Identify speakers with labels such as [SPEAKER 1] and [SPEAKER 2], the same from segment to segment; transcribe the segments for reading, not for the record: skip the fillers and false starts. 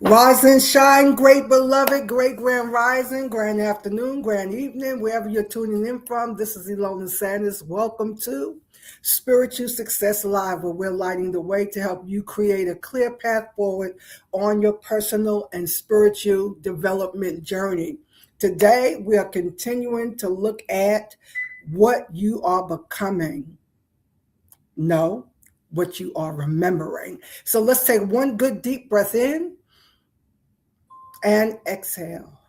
[SPEAKER 1] Rise and shine, great beloved, great grand rising, grand afternoon, grand evening, wherever you're tuning in from. This is Elona Sanders. Welcome to Spiritual Success Live, where we're lighting the way to help you create a clear path forward on your personal and spiritual development journey. Today, we are continuing to look at what you are becoming. No, what you are remembering. So let's take one good deep breath in and exhale.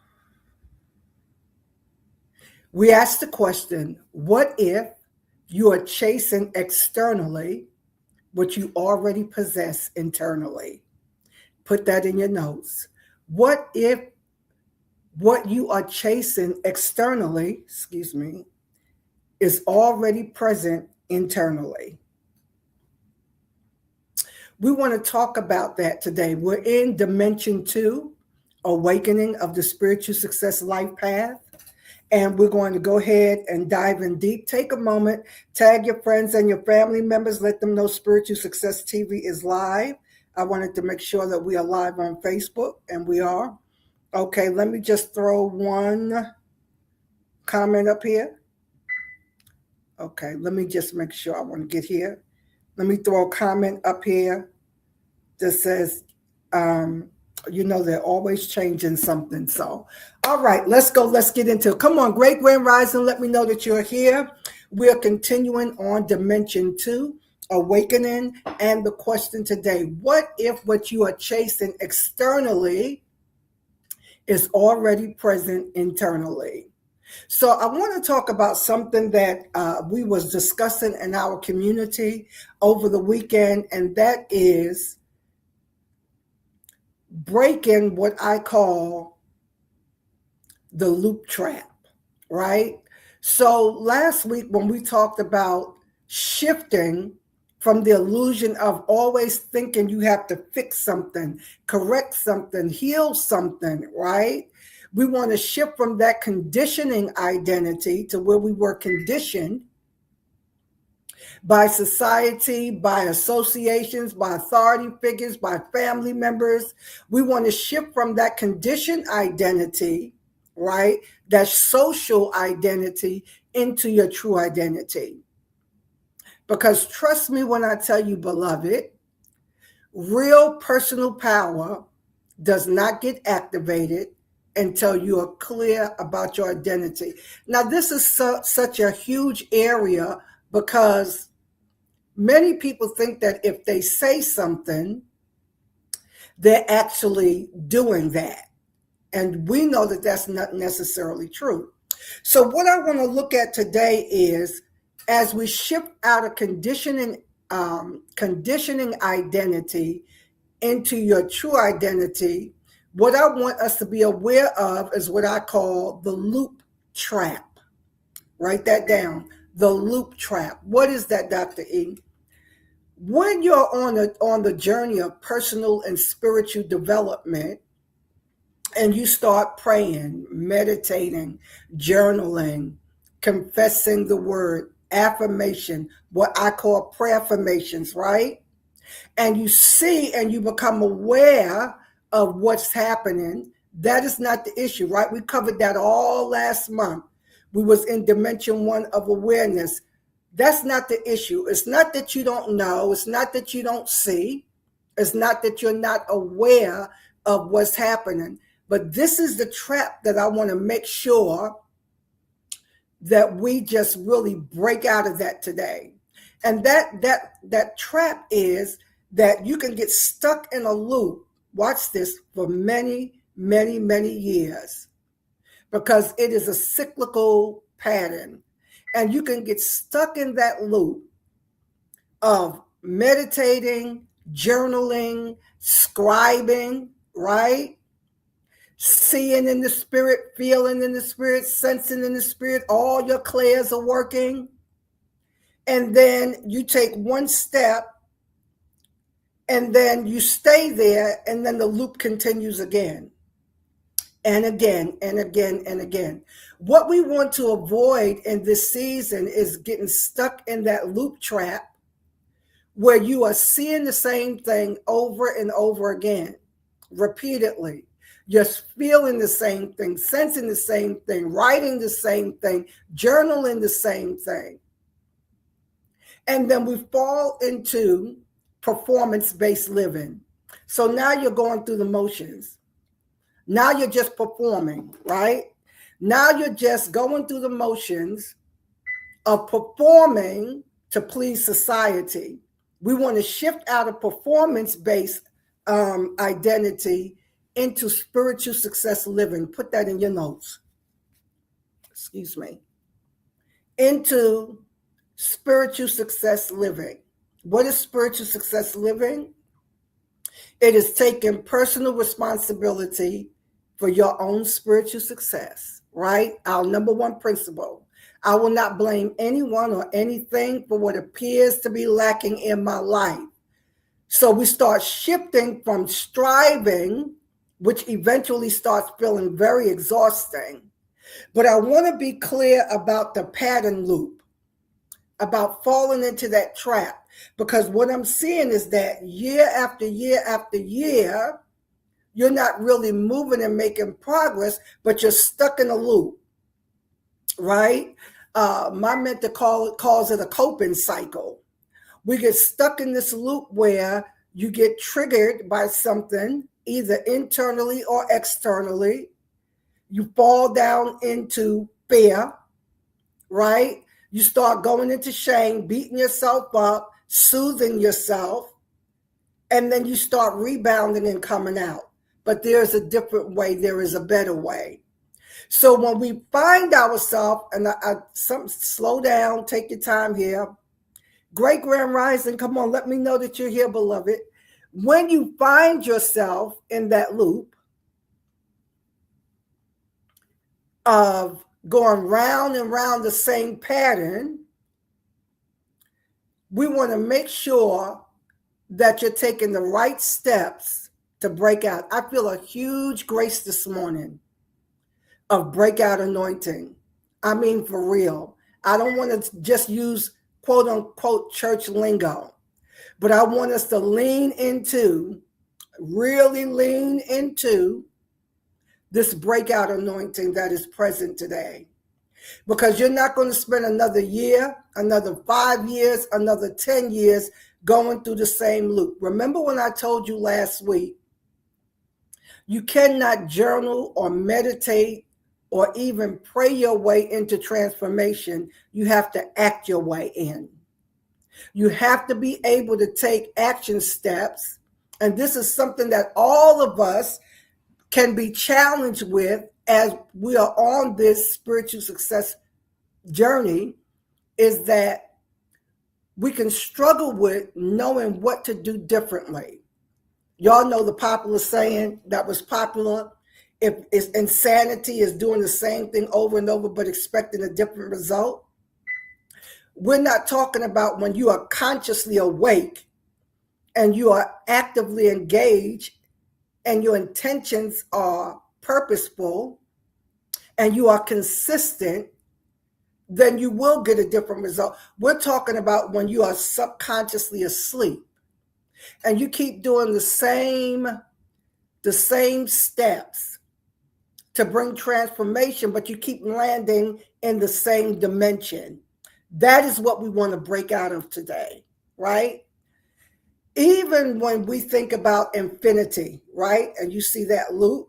[SPEAKER 1] We ask the question, what if you are chasing externally what you already possess internally? Put that in your notes. What if what you are chasing externally, is already present internally? We want to talk about that today. We're in Dimension 2, Awakening of the Spiritual Success Life Path. And we're going to go ahead and dive in deep. Take a moment, tag your friends and your family members, let them know Spiritual Success TV is live. I wanted to make sure that we are live on Facebook, and we are. Okay, let me just throw one comment up here. Okay, let me just make sure I want to get here. Let me throw a comment up here that says, they're always changing something. So, all right, let's go. Let's get into it. Come on, Great Grand Rising. Let me know that you're here. We're continuing on Dimension 2, Awakening. And the question today, what if what you are chasing externally is already present internally? So I want to talk about something that we was discussing in our community over the weekend, and that is breaking what I call the loop trap, right? So last week when we talked about shifting from the illusion of always thinking you have to fix something, correct something, heal something, right? We want to shift from that conditioning identity to where we were conditioned by society, by associations, by authority figures, by family members. We want to shift from that conditioned identity, right, that social identity, into your true identity. Because trust me when I tell you, beloved, real personal power does not get activated until you are clear about your identity. Now, this is such a huge area because many people think that if they say something, they're actually doing that. And we know that that's not necessarily true. So what I want to look at today is, as we shift out of conditioning identity into your true identity, what I want us to be aware of is what I call the loop trap. Write that down. The loop trap. What is that, Dr. E? When you're on the journey of personal and spiritual development, and you start praying, meditating, journaling, confessing the word, affirmation, what I call prayer affirmations, right? And you see and you become aware of what's happening, that is not the issue, right? We covered that all last month. We was in Dimension 1 of awareness. That's not the issue. It's not that you don't know. It's not that you don't see. It's not that you're not aware of what's happening. But this is the trap that I want to make sure that we just really break out of that today. And that trap is that you can get stuck in a loop, watch this, for many, many, many years, because it is a cyclical pattern. And you can get stuck in that loop of meditating, journaling, scribing, right? Seeing in the spirit, feeling in the spirit, sensing in the spirit, all your clairs are working. And then you take one step and then you stay there, and then the loop continues again and again and again and again. What we want to avoid in this season is getting stuck in that loop trap where you are seeing the same thing over and over again. repeatedly. You're feeling the same thing, sensing the same thing, writing the same thing, journaling the same thing. And then we fall into performance-based living. So now you're going through the motions. Now you're just performing, right? Now you're just going through the motions of performing to please society. We want to shift out of performance-based identity into spiritual success living. Put that in your notes. Excuse me. Into spiritual success living. What is spiritual success living? It is taking personal responsibility for your own spiritual success, right? Our number one principle. I will not blame anyone or anything for what appears to be lacking in my life. So we start shifting from striving, which eventually starts feeling very exhausting. But I want to be clear about the pattern loop, about falling into that trap. Because what I'm seeing is that year after year after year, you're not really moving and making progress, but you're stuck in a loop, right? My mentor calls it a coping cycle. We get stuck in this loop where you get triggered by something, either internally or externally. You fall down into fear, right? You start going into shame, beating yourself up, soothing yourself, and then you start rebounding and coming out. But there's a different way. There is a better way. So when we find ourselves, and slow down, take your time here. Great Grand Rising, come on, let me know that you're here, beloved. When you find yourself in that loop of going round and round the same pattern, we want to make sure that you're taking the right steps to break out. I feel a huge grace this morning of breakout anointing. I mean, for real. I don't want to just use quote unquote church lingo, but I want us to really lean into this breakout anointing that is present today. Because you're not going to spend another year, another 5 years, another 10 years going through the same loop. Remember when I told you last week, you cannot journal or meditate or even pray your way into transformation. You have to act your way in. You have to be able to take action steps. And this is something that all of us can be challenged with as we are on this spiritual success journey, is that we can struggle with knowing what to do differently. Y'all know the popular saying that was popular, if it's insanity is doing the same thing over and over but expecting a different result. We're not talking about when you are consciously awake and you are actively engaged and your intentions are purposeful and you are consistent, then you will get a different result. We're talking about when you are subconsciously asleep and you keep doing the same steps to bring transformation, but you keep landing in the same dimension. That is what we want to break out of today, right? Even when we think about infinity, right? And you see that loop,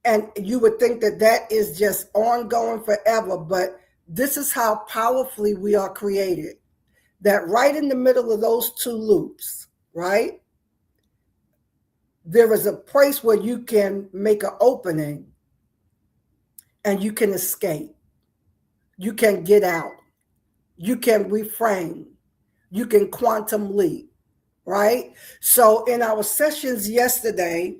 [SPEAKER 1] and you would think that that is just ongoing forever, but this is how powerfully we are created. That right in the middle of those two loops, right? There is a place where you can make an opening and you can escape. You can get out. You can reframe. You can quantum leap, right? So in our sessions yesterday,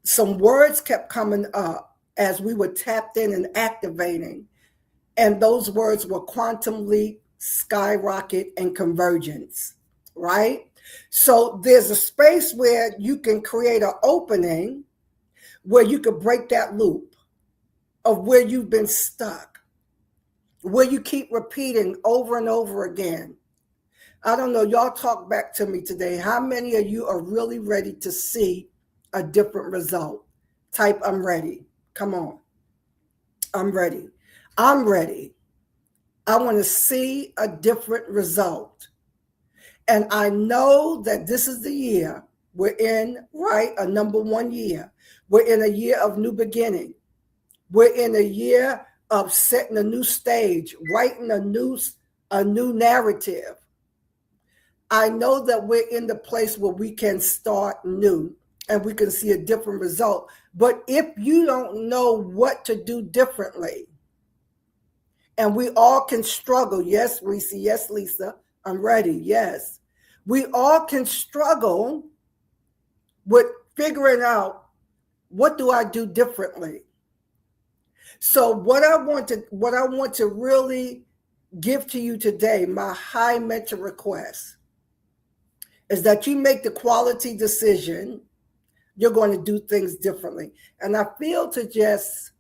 [SPEAKER 1] some words kept coming up as we were tapped in and activating. And those words were quantum leap, skyrocket, and convergence, right? So there's a space where you can create an opening where you could break that loop of where you've been stuck, where you keep repeating over and over again. I don't know, y'all talk back to me today. How many of you are really ready to see a different result. Type, I'm ready. Come on. I'm ready. I'm ready. I want to see a different result. And I know that this is the year we're in, right? A number one year. We're in a year of new beginning. We're in a year of setting a new stage, writing a new narrative. I know that we're in the place where we can start new and we can see a different result. But if you don't know what to do differently, and we all can struggle. Yes, Reese. Yes, Lisa. I'm ready. Yes. We all can struggle with figuring out, what do I do differently? So what I want to really give to you today, my high mentor request, is that you make the quality decision. You're going to do things differently. And I feel to just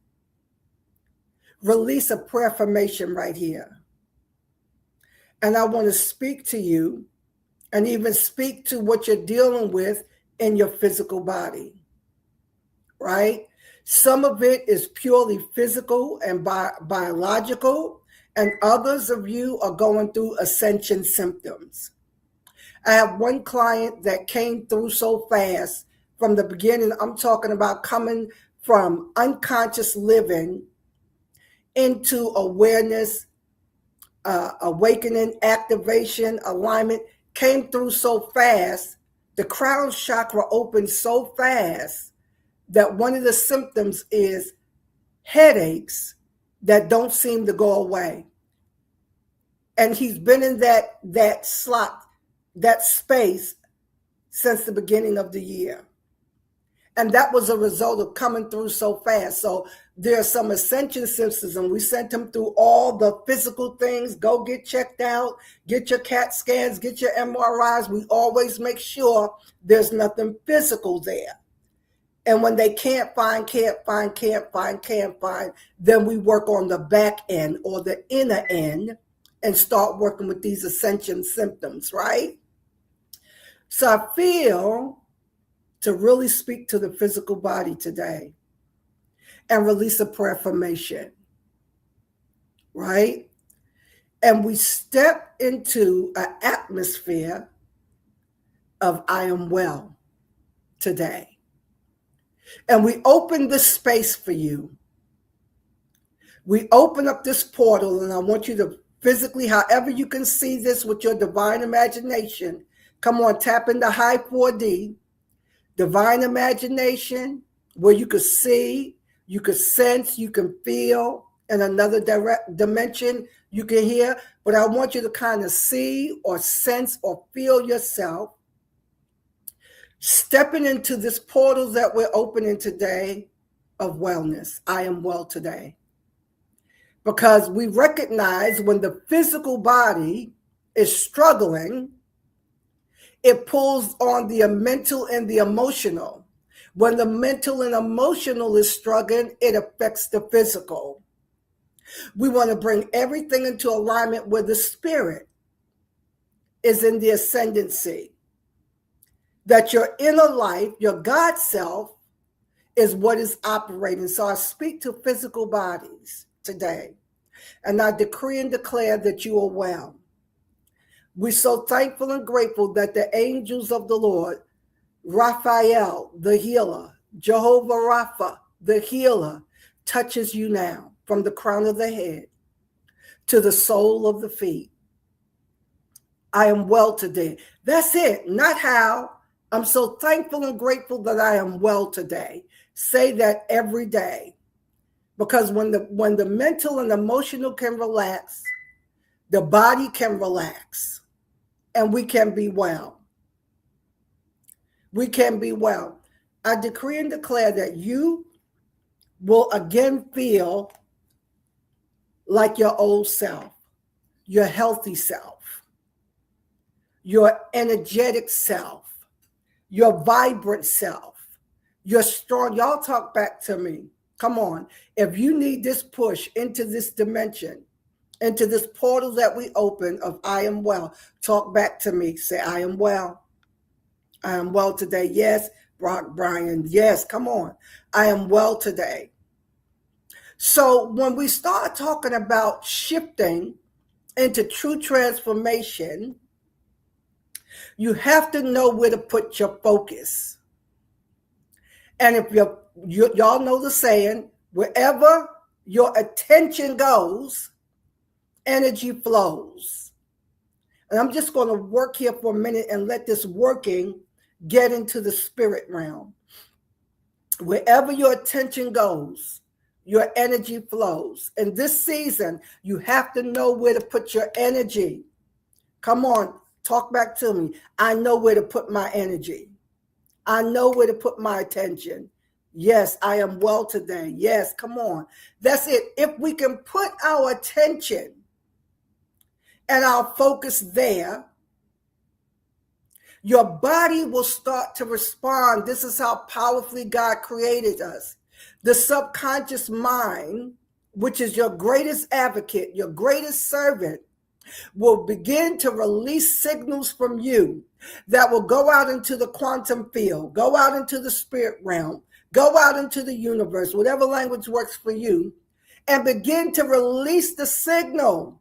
[SPEAKER 1] release a prayer affirmation right here. And I want to speak to you and even speak to what you're dealing with in your physical body, right? Some of it is purely physical and biological, and others of you are going through ascension symptoms. I have one client that came through so fast from the beginning. I'm talking about coming from unconscious living into awareness, awakening, activation, alignment, came through so fast. The crown chakra opened so fast that one of the symptoms is headaches that don't seem to go away. And he's been in that slot, that space, since the beginning of the year. And that was a result of coming through so fast. So there are some ascension symptoms, and we sent him through all the physical things. Go get checked out, get your CAT scans, get your MRIs. We always make sure there's nothing physical there. And when they can't find, then we work on the back end or the inner end and start working with these ascension symptoms, right? So I feel to really speak to the physical body today and release a prayer affirmation, right? And we step into an atmosphere of I am well today. And we open this space for you. We open up this portal, and I want you to physically, however you can see this with your divine imagination, come on, tap into high 4D, divine imagination, where you could see, you could sense, you can feel, in another direct dimension you can hear. But I want you to kind of see or sense or feel yourself stepping into this portal that we're opening today of wellness. I am well today. Because we recognize when the physical body is struggling, it pulls on the mental and the emotional. When the mental and emotional is struggling, it affects the physical. We want to bring everything into alignment where the spirit is in the ascendancy. That your inner life, your God self, is what is operating. So I speak to physical bodies today, and I decree and declare that you are well. We're so thankful and grateful that the angels of the Lord, Raphael, the healer, Jehovah Rapha, the healer, touches you now from the crown of the head to the sole of the feet. I am well today. That's it, not how. I'm so thankful and grateful that I am well today. Say that every day. Because when the mental and emotional can relax, the body can relax, and we can be well. We can be well. I decree and declare that you will again feel like your old self, your healthy self, your energetic self, your vibrant self, your strong. Y'all talk back to me. Come on. If you need this push into this dimension, into this portal that we open of I am well, talk back to me. Say, I am well. I am well today. Yes, Brian. Yes, come on. I am well today. So when we start talking about shifting into true transformation, you have to know where to put your focus. And if y'all know the saying, wherever your attention goes, energy flows. And I'm just going to work here for a minute and let this working get into the spirit realm. Wherever your attention goes, your energy flows. In this season, you have to know where to put your energy. Come on, talk back to me. I know where to put my energy. I know where to put my attention. Yes, I am well today. Yes, come on. That's it. If we can put our attention and our focus there, your body will start to respond. This is how powerfully God created us. The subconscious mind, which is your greatest advocate, your greatest servant, will begin to release signals from you that will go out into the quantum field, go out into the spirit realm, go out into the universe, whatever language works for you, and begin to release the signal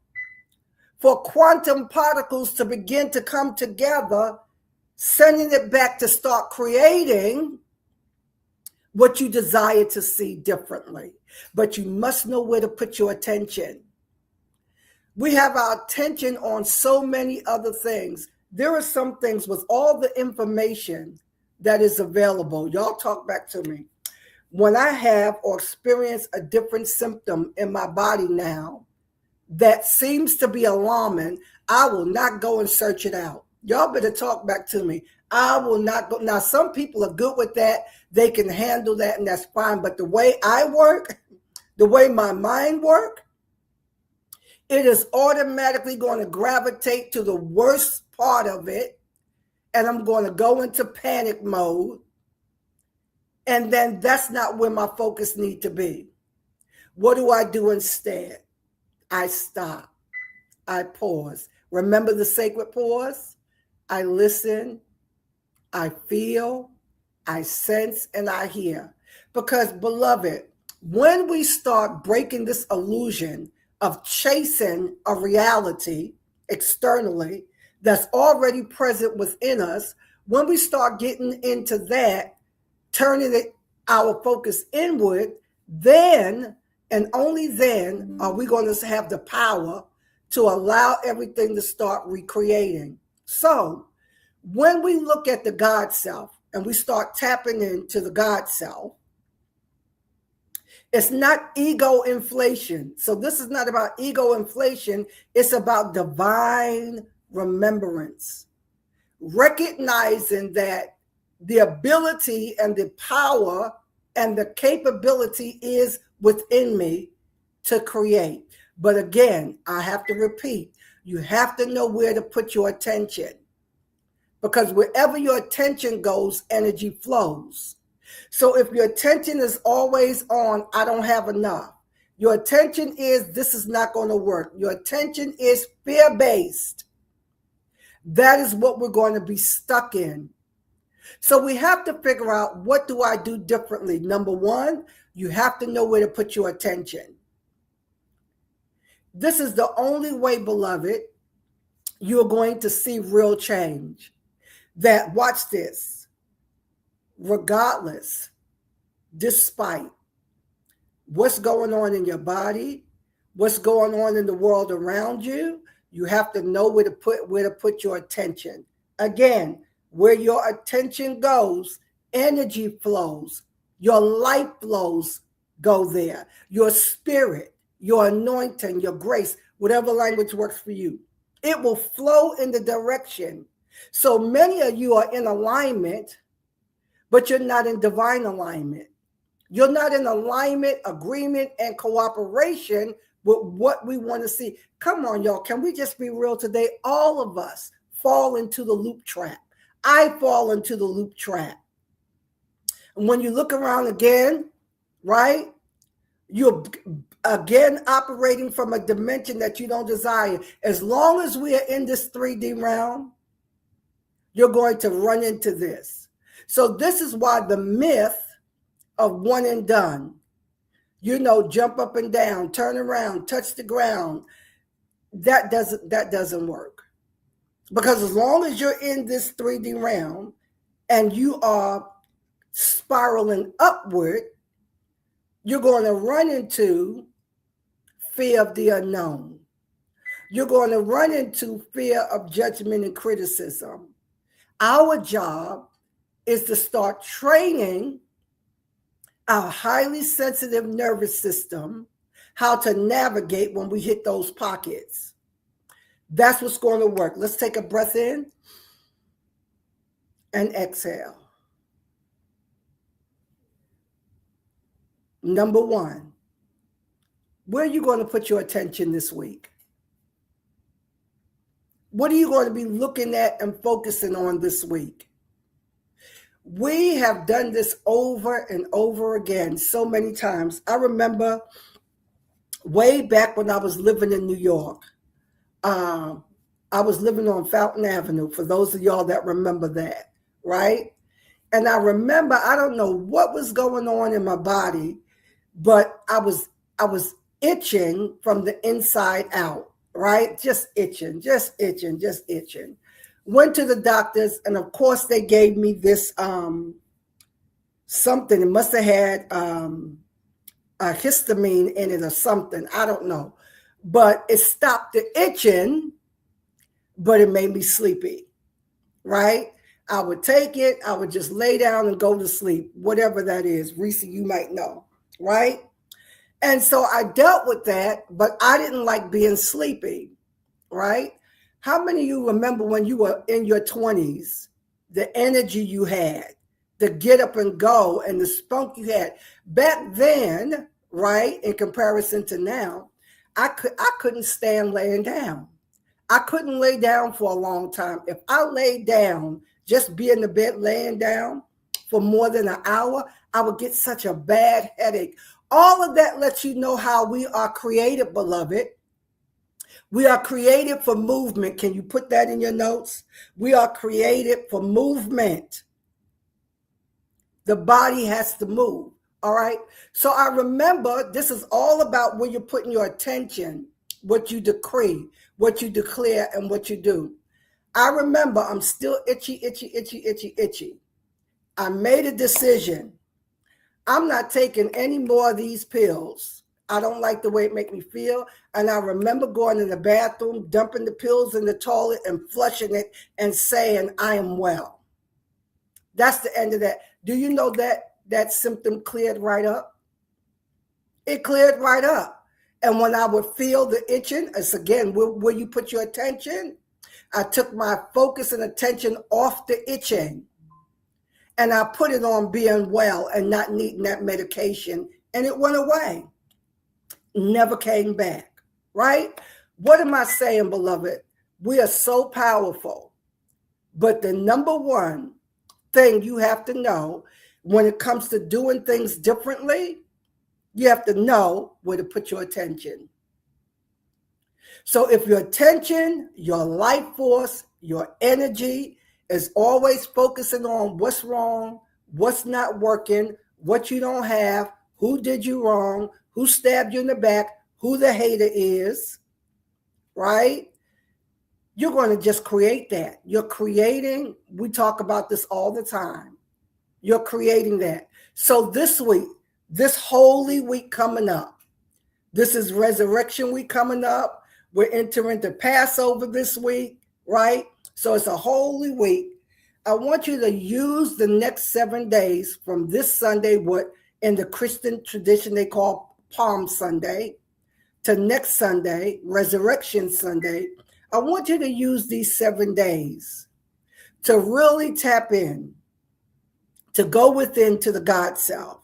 [SPEAKER 1] for quantum particles to begin to come together, sending it back to start creating what you desire to see differently. But you must know where to put your attention. We have our attention on so many other things. There are some things with all the information that is available. Y'all talk back to me. When I have or experience a different symptom in my body now that seems to be alarming, I will not go and search it out. Y'all better talk back to me. I will not go. Now, some people are good with that. They can handle that, and that's fine. But the way I work, the way my mind works, it is automatically going to gravitate to the worst part of it. And I'm going to go into panic mode. And then that's not where my focus needs to be. What do I do instead? I stop. I pause. Remember the sacred pause? I listen. I feel. I sense and I hear. Because, beloved, when we start breaking this illusion of chasing a reality externally that's already present within us, when we start getting into that, turning our focus inward, then and only then are we going to have the power to allow everything to start recreating. So when we look at the God self and we start tapping into the God self, it's not ego inflation. So this is not about ego inflation. It's about divine remembrance. Recognizing that the ability and the power and the capability is within me to create. But again, I have to repeat, you have to know where to put your attention. Because wherever your attention goes, energy flows. So if your attention is always on, I don't have enough. Your attention is, this is not going to work. Your attention is fear-based. That is what we're going to be stuck in. So we have to figure out, what do I do differently? Number one, you have to know where to put your attention. This is the only way, beloved, you're going to see real change. That, watch this, regardless, despite what's going on in your body, what's going on in the world around you, you have to know where to put your attention. Again, where your attention goes, energy flows, your life flows go there. Your spirit, your anointing, your grace, whatever language works for you, it will flow in the direction. So many of you are in alignment, but you're not in divine alignment. You're not in alignment, agreement, and cooperation with what we want to see. Come on, y'all. Can we just be real today? All of us fall into the loop trap. I fall into the loop trap. And when you look around again, right, you're again operating from a dimension that you don't desire. As long as we are in this 3D realm, you're going to run into this. So this is why the myth of one and done, jump up and down, turn around, touch the ground, that doesn't work. Because as long as you're in this 3D realm and you are spiraling upward, you're going to run into fear of the unknown. You're going to run into fear of judgment and criticism. Our job is to start training our highly sensitive nervous system how to navigate when we hit those pockets. That's what's going to work. Let's take a breath in and exhale. Number one, where are you going to put your attention this week? What are you going to be looking at and focusing on this week? We have done this over and over again so many times. I remember way back when I was living in New York. I was living on Fountain Avenue, for those of y'all that remember that, right? And I remember, I don't know what was going on in my body, but I was itching from the inside out, right? Just itching. Went to the doctors, and of course they gave me this something. It must have had a histamine in it or something. I don't know. But it stopped the itching, but it made me sleepy, right? I would take it, I would just lay down and go to sleep, whatever that is. Reese, you might know, right? And so I dealt with that, but I didn't like being sleepy, right? How many of you remember when you were in your 20s, the energy you had, the get up and go and the spunk you had? Back then, right, in comparison to now, I couldn't stand laying down. I couldn't lay down for a long time. If I laid down, just be in the bed laying down for more than an hour, I would get such a bad headache. All of that lets you know how we are created, beloved. We are created for movement. Can you put that in your notes? We are created for movement. The body has to move. All right. So I remember this is all about where you're putting your attention, what you decree, what you declare, and what you do. I remember I'm still itchy. I made a decision. I'm not taking any more of these pills. I don't like the way it makes me feel. And I remember going in the bathroom, dumping the pills in the toilet and flushing it and saying, I am well. That's the end of that. Do you know that symptom cleared right up? It cleared right up. And when I would feel the itching, it's again, where you put your attention, I took my focus and attention off the itching. And I put it on being well and not needing that medication. And it went away. Never came back, right? What am I saying, beloved? We are so powerful. But the number one thing you have to know when it comes to doing things differently, you have to know where to put your attention. So if your attention, your life force, your energy is always focusing on what's wrong, what's not working, what you don't have, who did you wrong, who stabbed you in the back, who the hater is, right? You're going to just create that. You're creating, we talk about this all the time. You're creating that. So this week, this Holy Week coming up, this is Resurrection Week coming up. We're entering the Passover this week, right? So it's a Holy Week. I want you to use the next 7 days from this Sunday, what in the Christian tradition they call Palm Sunday, to next Sunday, Resurrection Sunday. I want you to use these 7 days to really tap in, to go within to the God self.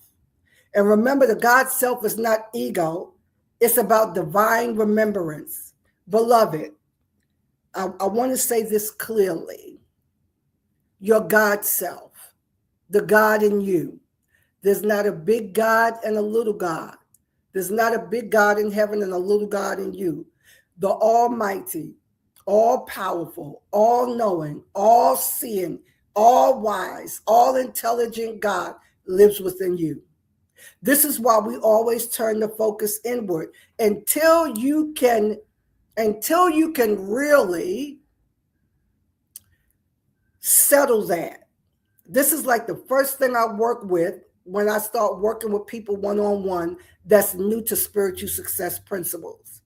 [SPEAKER 1] And remember, the God self is not ego. It's about divine remembrance. Beloved, I want to say this clearly. Your God self, the God in you. There's not a big God and a little God. There's not a big God in heaven and a little God in you. The Almighty, all powerful, all knowing, all seeing, all wise, all intelligent God lives within you. This is why we always turn the focus inward until you can really settle that. This is like the first thing I work with when I start working with people one-on-one that's new to spiritual success principles.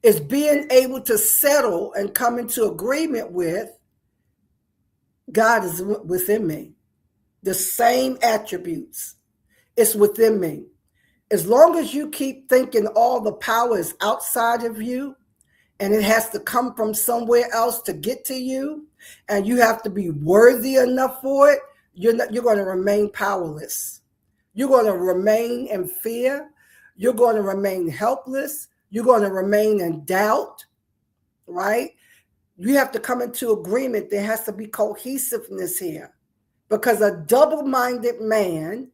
[SPEAKER 1] Is being able to settle and come into agreement with God is within me. The same attributes. It's within me. As long as you keep thinking all the power is outside of you and it has to come from somewhere else to get to you, and you have to be worthy enough for it, you're going to remain powerless. You're going to remain in fear. You're going to remain helpless. You're going to remain in doubt, right? You have to come into agreement. There has to be cohesiveness here, because a double-minded man,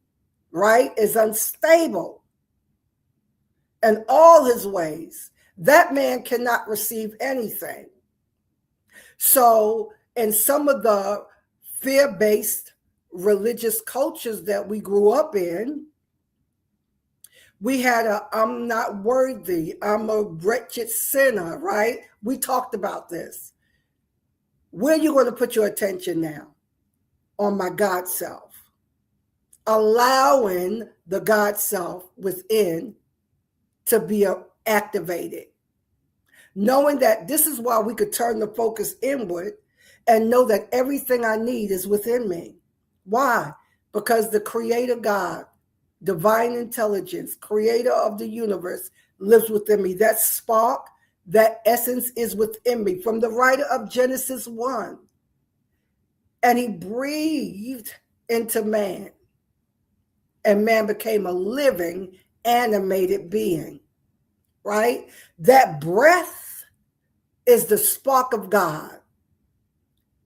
[SPEAKER 1] right, is unstable in all his ways. That man cannot receive anything. So in some of the fear-based religious cultures that we grew up in, we had I'm not worthy, I'm a wretched sinner, right? We talked about this. Where are you going to put your attention now? On my God self. Allowing the God self within to be activated. Knowing that this is why we could turn the focus inward and know that everything I need is within me. Why? Because the Creator God, divine intelligence, creator of the universe, lives within me. That spark, that essence is within me. From the writer of Genesis 1. And he breathed into man. And man became a living, animated being. Right? That breath is the spark of God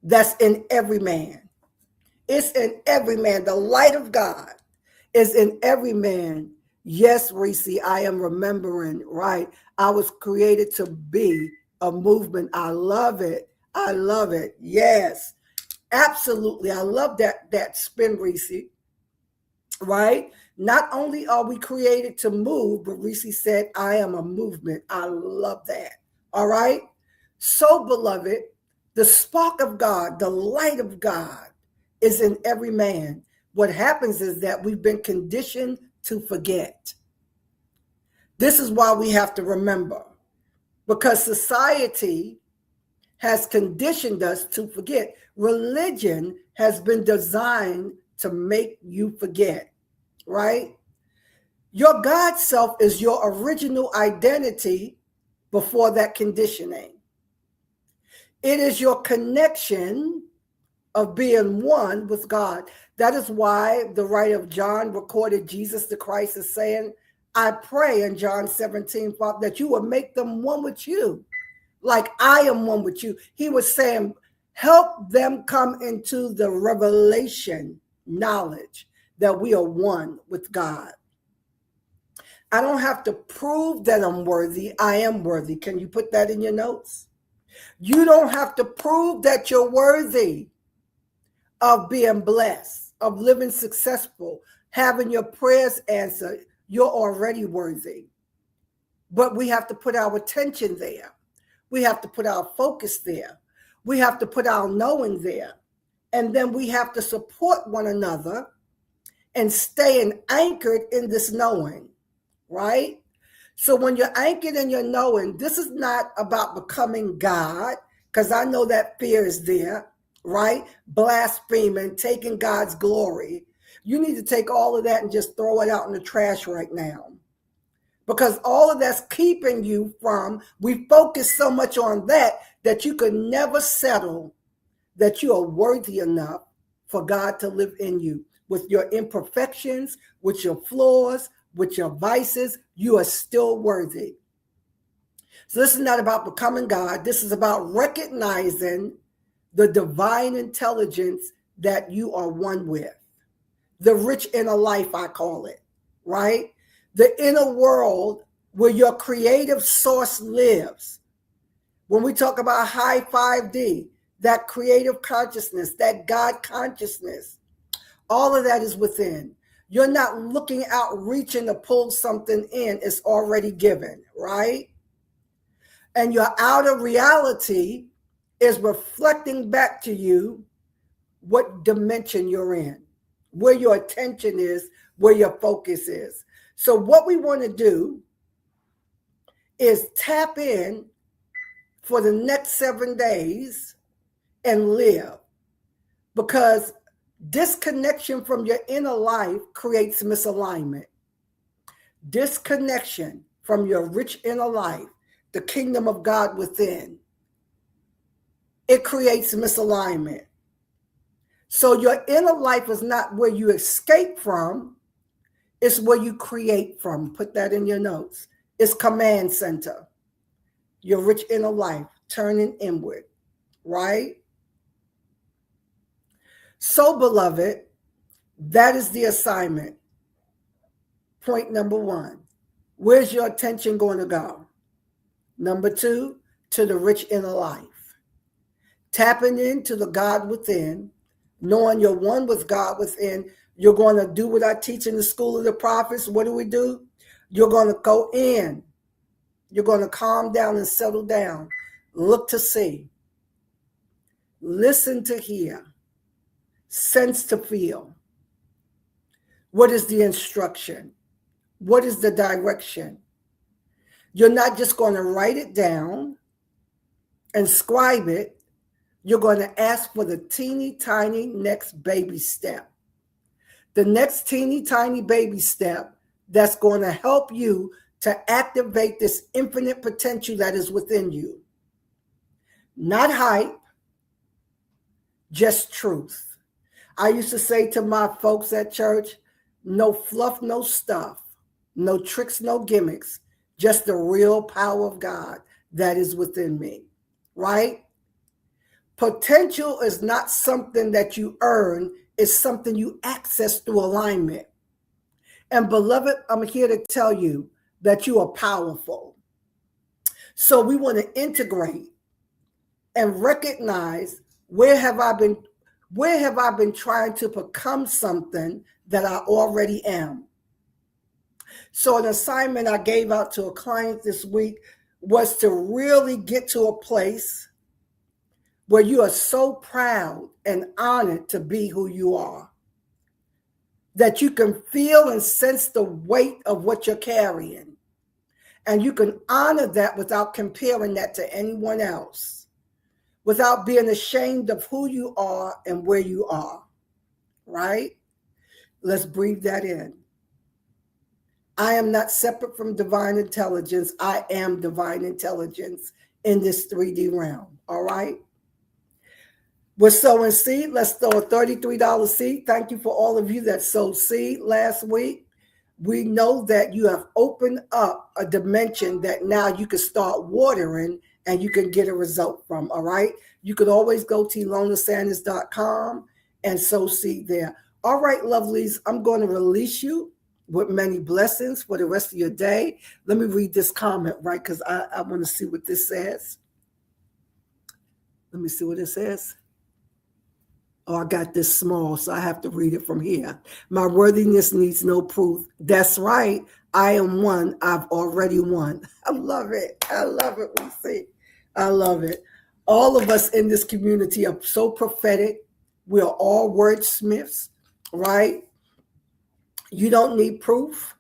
[SPEAKER 1] that's in every man. It's in every man. The light of God is in every man. Yes, Reese, I am remembering, right? I was created to be a movement. I love it. I love it. Yes, absolutely. I love that spin, Reese, right? Not only are we created to move, but Reese said, I am a movement. I love that. All right? So, beloved, the spark of God, the light of God is in every man. What happens is that we've been conditioned to forget. This is why we have to remember, because society has conditioned us to forget. Religion has been designed to make you forget, right? Your God self is your original identity before that conditioning. It is your connection of being one with God. That is why the writer of John recorded Jesus the Christ as saying, I pray in John 17, Father, that you will make them one with you, like I am one with you. He was saying, help them come into the revelation knowledge that we are one with God. I don't have to prove that I'm worthy. I am worthy. Can you put that in your notes? You don't have to prove that you're worthy of being blessed, of living successful, having your prayers answered. You're already worthy. But we have to put our attention there. We have to put our focus there. We have to put our knowing there. And then we have to support one another and staying anchored in this knowing, right? So when you're anchored in your knowing, this is not about becoming God, because I know that fear is there, right? Blaspheming, taking God's glory. You need to take all of that and just throw it out in the trash right now. Because all of that's keeping you from, we focus so much on that you can never settle that you are worthy enough for God to live in you. With your imperfections, with your flaws, with your vices, you are still worthy. So this is not about becoming God. This is about recognizing the divine intelligence that you are one with. The rich inner life, I call it, right? The inner world where your creative source lives. When we talk about high 5D, that creative consciousness, that God consciousness. All of that is within. You're not looking out, reaching to pull something in. It's already given, right? And your outer reality is reflecting back to you what dimension you're in, where your attention is, where your focus is. So what we want to do is tap in for the next 7 days and live, because disconnection from your inner life creates misalignment. Disconnection from your rich inner life, the kingdom of God within, it creates misalignment. So your inner life is not where you escape from, it's where you create from. Put that in your notes. It's command center. Your rich inner life, turning inward, right? So, beloved, that is the assignment. Point number 1. Where's your attention going to go? Number 2, to the rich inner life. Tapping into the God within, knowing you're one with God within. You're going to do what I teach in the School of the Prophets. What do? You're going to go in. You're going to calm down and settle down. Look to see. Listen to hear. Sense to feel. What is the instruction? What is the direction? You're not just going to write it down and scribe it. You're going to ask for the teeny tiny next baby step. The next teeny tiny baby step that's going to help you to activate this infinite potential that is within you. Not hype, just truth. I used to say to my folks at church, no fluff, no stuff, no tricks, no gimmicks, just the real power of God that is within me, right? Potential is not something that you earn, it's something you access through alignment. And beloved, I'm here to tell you that you are powerful. So we want to integrate and recognize where have I been trying to become something that I already am. So an assignment I gave out to a client this week was to really get to a place where you are so proud and honored to be who you are, that you can feel and sense the weight of what you're carrying. And you can honor that without comparing that to anyone else, without being ashamed of who you are and where you are, right? Let's breathe that in. I am not separate from divine intelligence. I am divine intelligence in this 3D realm, all right? We're sowing seed. Let's throw a $33 seed. Thank you for all of you that sowed seed last week. We know that you have opened up a dimension that now you can start watering and you can get a result from, all right? You could always go to ilonasanders.com and sow seed there. All right, lovelies, I'm going to release you with many blessings for the rest of your day. Let me read this comment, right? Because I want to see what this says. Let me see what it says. Oh, I got this small, so I have to read it from here. My worthiness needs no proof. That's right. I am one. I've already won. I love it. I love it, Lucy. I love it. All of us in this community are so prophetic. We're all wordsmiths, right? You don't need proof.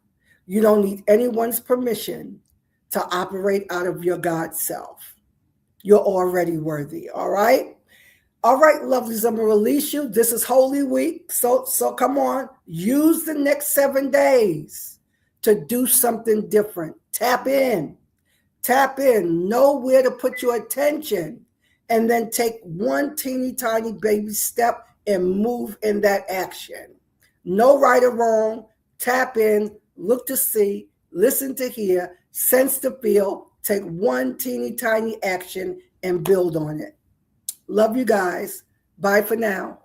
[SPEAKER 1] You don't need anyone's permission to operate out of your God self. You're already worthy, all right? All right, lovelies, I'm going to release you. This is Holy Week. So come on. Use the next 7 days to do something different. Tap in. Tap in. Know where to put your attention. And then take one teeny tiny baby step and move in that action. No right or wrong. Tap in. Look to see. Listen to hear. Sense to feel. Take one teeny tiny action and build on it. Love you guys. Bye for now.